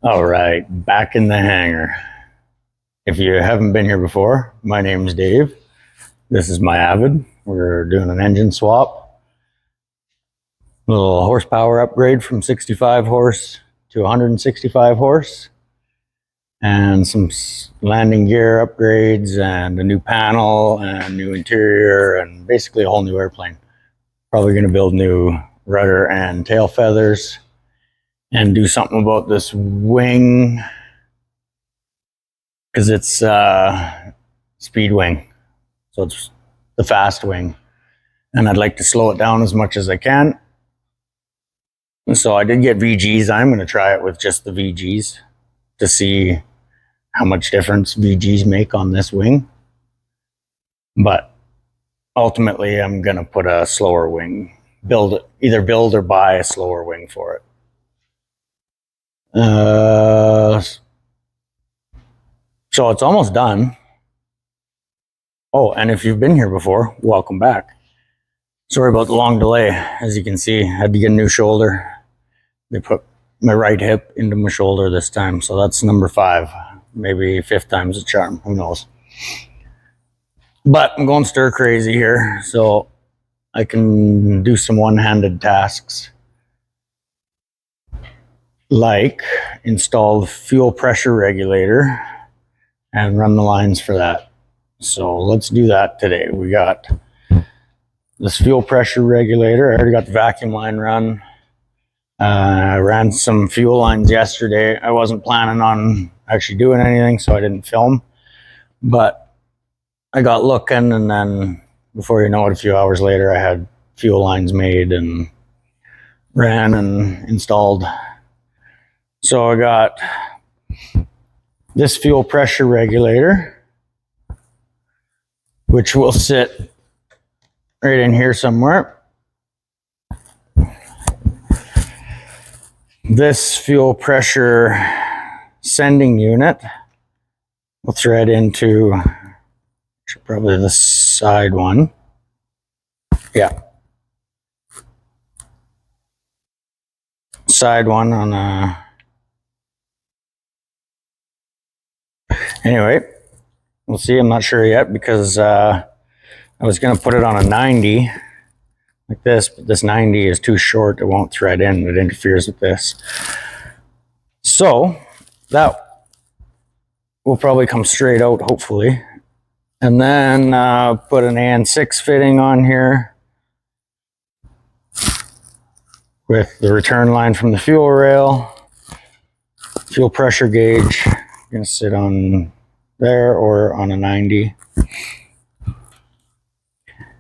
All right, back in the hangar. If you haven't been here before, my name is Dave. This is my Avid. We're doing an engine swap. A little horsepower upgrade from 65 horse to 165 horse. And some landing gear upgrades and a new panel and new interior and basically a whole new airplane. Probably going to build new rudder and tail feathers and do something about this wing because it's speed wing, so it's the fast wing, and I'd like to slow it down as much as I can. So I did get VGs. I'm going to try it with just the VGs to see how much difference VGs make on this wing, but ultimately I'm going to put a slower wing, either build or buy a slower wing for it. So it's almost done. Oh, and if you've been here before, welcome back. Sorry about the long delay. As you can see, I had to get a new shoulder. They put my right hip into my shoulder this time, so that's number 5. Maybe 5th time's a charm, who knows. But I'm going stir crazy here, so I can do some one-handed tasks, like install the fuel pressure regulator and run the lines for that. So let's do that today. We got this fuel pressure regulator. I already got the vacuum line run. I ran some fuel lines yesterday. I wasn't planning on actually doing anything, so I didn't film, but I got looking, and then before you know it, a few hours later I had fuel lines made and ran and installed. So I got this fuel pressure regulator, which will sit right in here somewhere. This fuel pressure sending unit will thread into probably the side one. Yeah. Side one on a... Anyway, we'll see. I'm not sure yet because I was going to put it on a 90 like this, but this 90 is too short. It won't thread in. It interferes with this. So that will probably come straight out, hopefully. And then put an AN6 fitting on here with the return line from the fuel rail. Fuel pressure gauge going to sit on there or on a 90.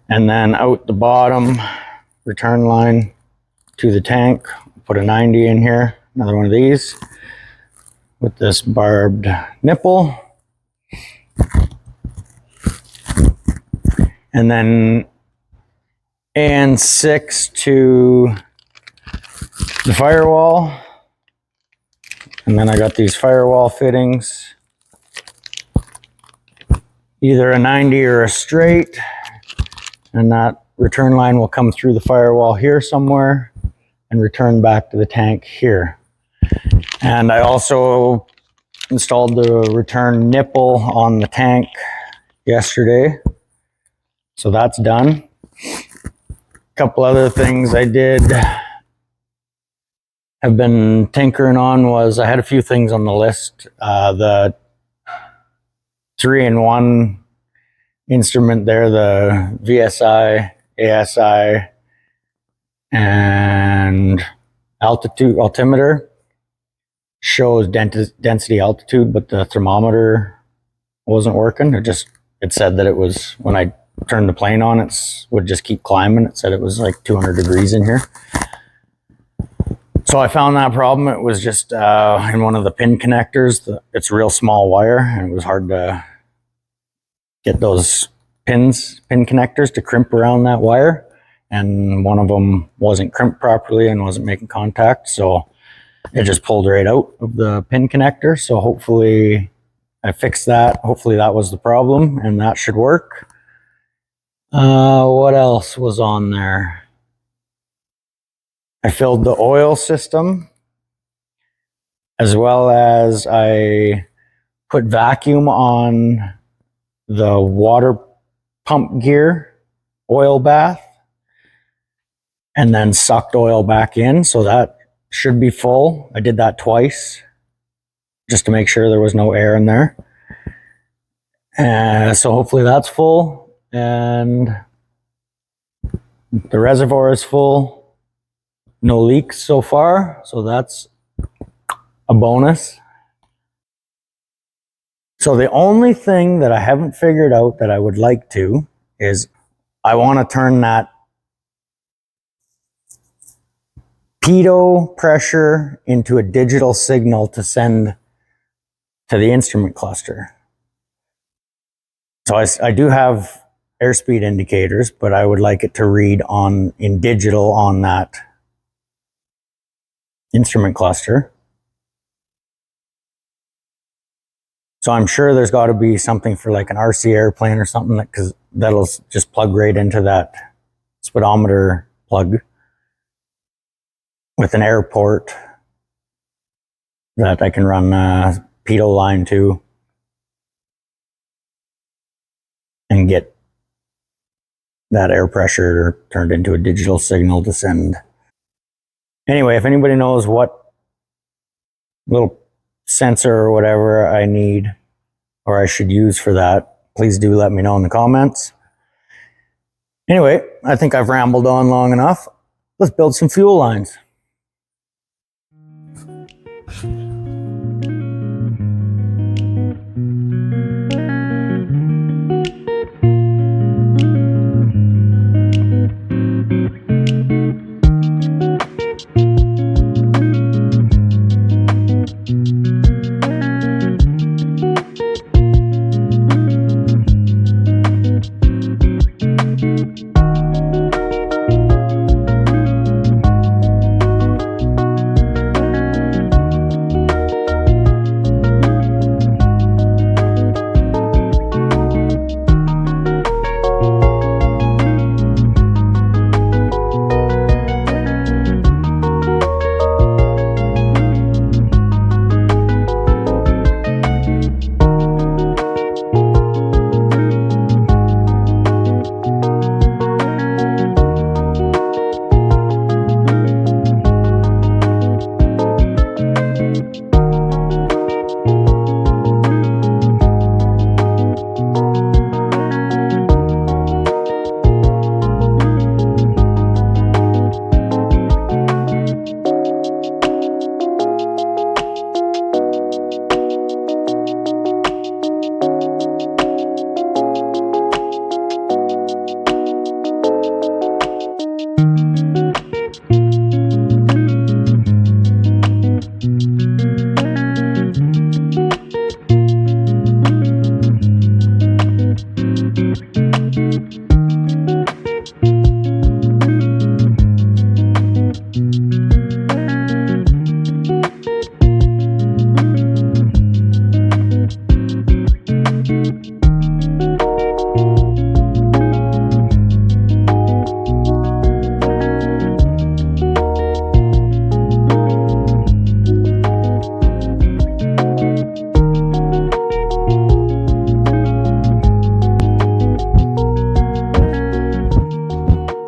And then out the bottom, return line to the tank. Put a 90 in here, another one of these with this barbed nipple. And then AN6 to the firewall. And then I got these firewall fittings, either a 90 or a straight. And that return line will come through the firewall here somewhere and return back to the tank here. And I also installed the return nipple on the tank yesterday. So that's done. A couple other things I did have been tinkering on was I had a few things on the list. The 3-in-1 instrument there, the VSI, ASI, and altitude altimeter shows density altitude, but the thermometer wasn't working. It said that it was, when I turned the plane on, it would just keep climbing. It said it was like 200 degrees in here. So I found that problem. It was just in one of the pin connectors. It's a real small wire, and it was hard to get those pin connectors to crimp around that wire. And one of them wasn't crimped properly and wasn't making contact. So it just pulled right out of the pin connector. So hopefully I fixed that. Hopefully that was the problem, and that should work. What else was on there? I filled the oil system, as well as I put vacuum on the water pump gear oil bath, and then sucked oil back in, so that should be full. I did that twice just to make sure there was no air in there. So hopefully that's full, and the reservoir is full. No leaks so far, so that's a bonus. So the only thing that I haven't figured out that I would like to is I want to turn that pitot pressure into a digital signal to send to the instrument cluster. So I do have airspeed indicators, but I would like it to read in digital on that instrument cluster. So I'm sure there's got to be something for like an RC airplane or something, because that'll just plug right into that speedometer plug with an air port that I can run a pitot line to and get that air pressure turned into a digital signal to send. Anyway, if anybody knows what little sensor or whatever I need or I should use for that, please do let me know in the comments. Anyway, I think I've rambled on long enough. Let's build some fuel lines.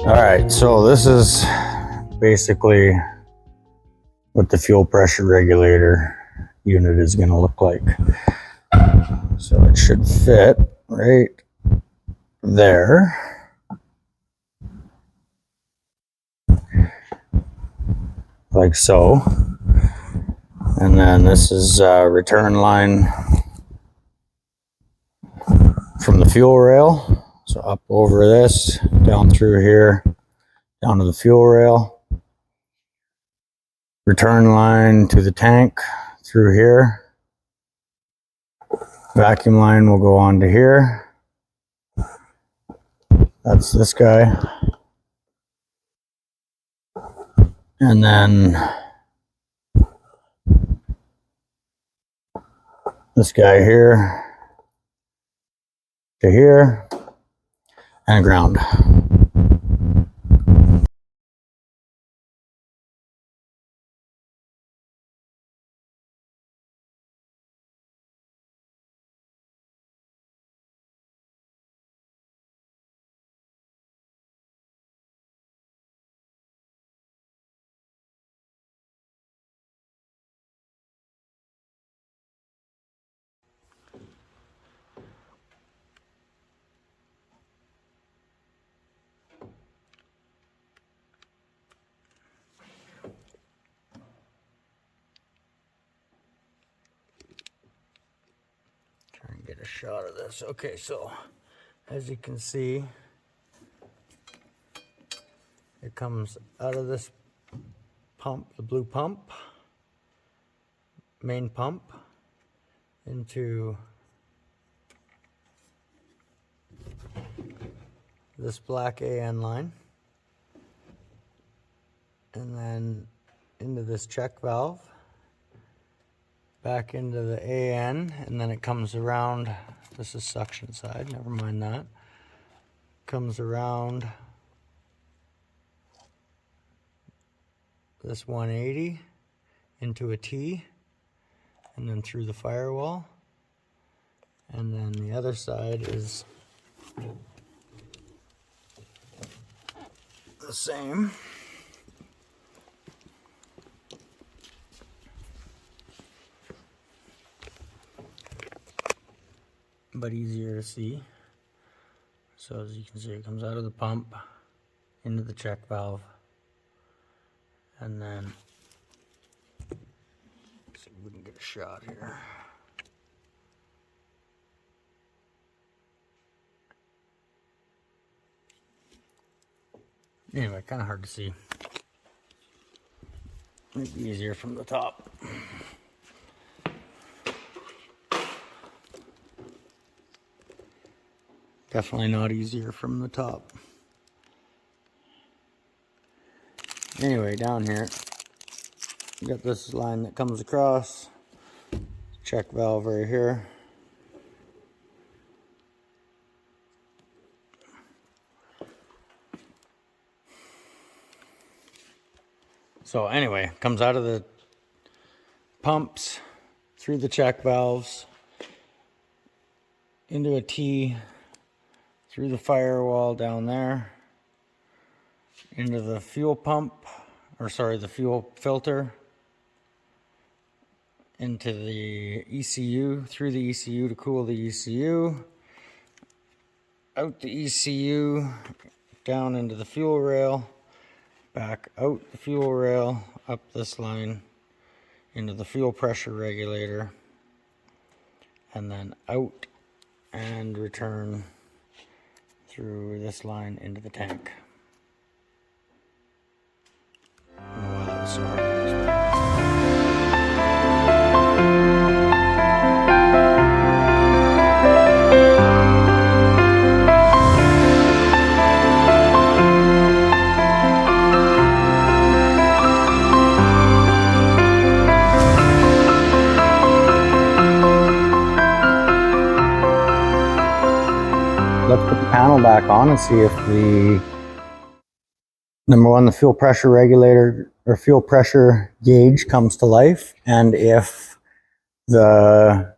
Alright, so this is basically what the fuel pressure regulator unit is going to look like. So it should fit right there. Like so. And then this is a return line from the fuel rail. So up over this, down through here, down to the fuel rail. Return line to the tank through here. Vacuum line will go on to here. That's this guy. And then this guy here to here and ground. get a shot of this. Okay, so as you can see, it comes out of this pump, the blue pump, main pump, into this black AN line, and then into this check valve, back into the AN, and then it comes around. This is suction side, never mind that. Comes around this 180 into a T, and then through the firewall. And then the other side is the same. But easier to see. So as you can see, it comes out of the pump into the check valve, and then let's see if we can get a shot here. Anyway, kind of hard to see. Might be easier from the top. Definitely not easier from the top. Anyway, down here, you got this line that comes across, check valve right here. So anyway, comes out of the pumps, through the check valves, into a T, through the firewall down there, into the fuel pump, or sorry, the fuel filter, into the ECU, through the ECU to cool the ECU, out the ECU, down into the fuel rail, back out the fuel rail, up this line, into the fuel pressure regulator, and then out and return through this line into the tank. I don't know why that was so hard to explain. Let's put the panel back on and see if the number one, the fuel pressure regulator or fuel pressure gauge comes to life, and if the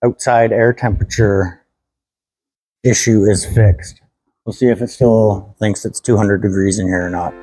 outside air temperature issue is fixed. We'll see if it still thinks it's 200 degrees in here or not.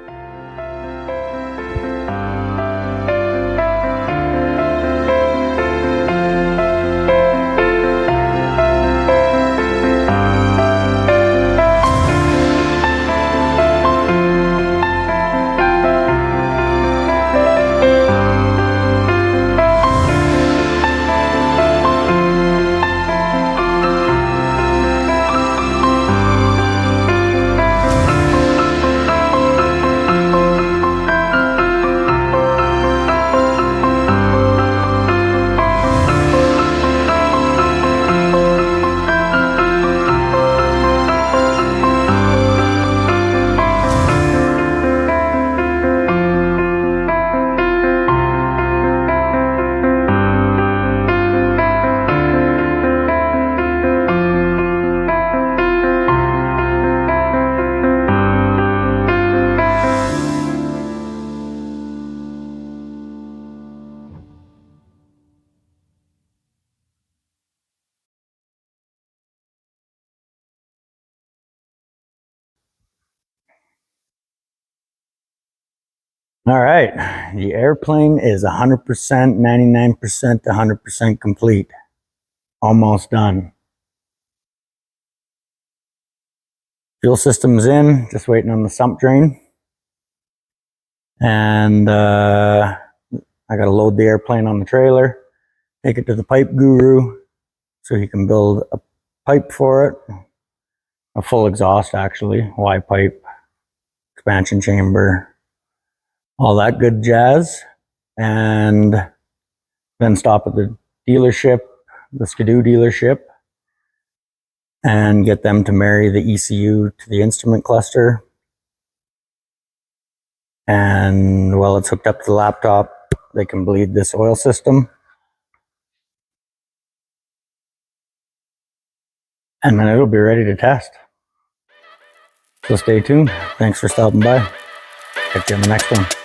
All right, the airplane is 100%, 99%, 100% complete. Almost done. Fuel system's in, just waiting on the sump drain. And I gotta load the airplane on the trailer, take it to the pipe guru, so he can build a pipe for it, a full exhaust actually, Y pipe, expansion chamber, all that good jazz, and then stop at the dealership, the Skidoo dealership, and get them to marry the ECU to the instrument cluster. And while it's hooked up to the laptop, they can bleed this oil system. And then it'll be ready to test. So stay tuned. Thanks for stopping by. Catch you on the next one.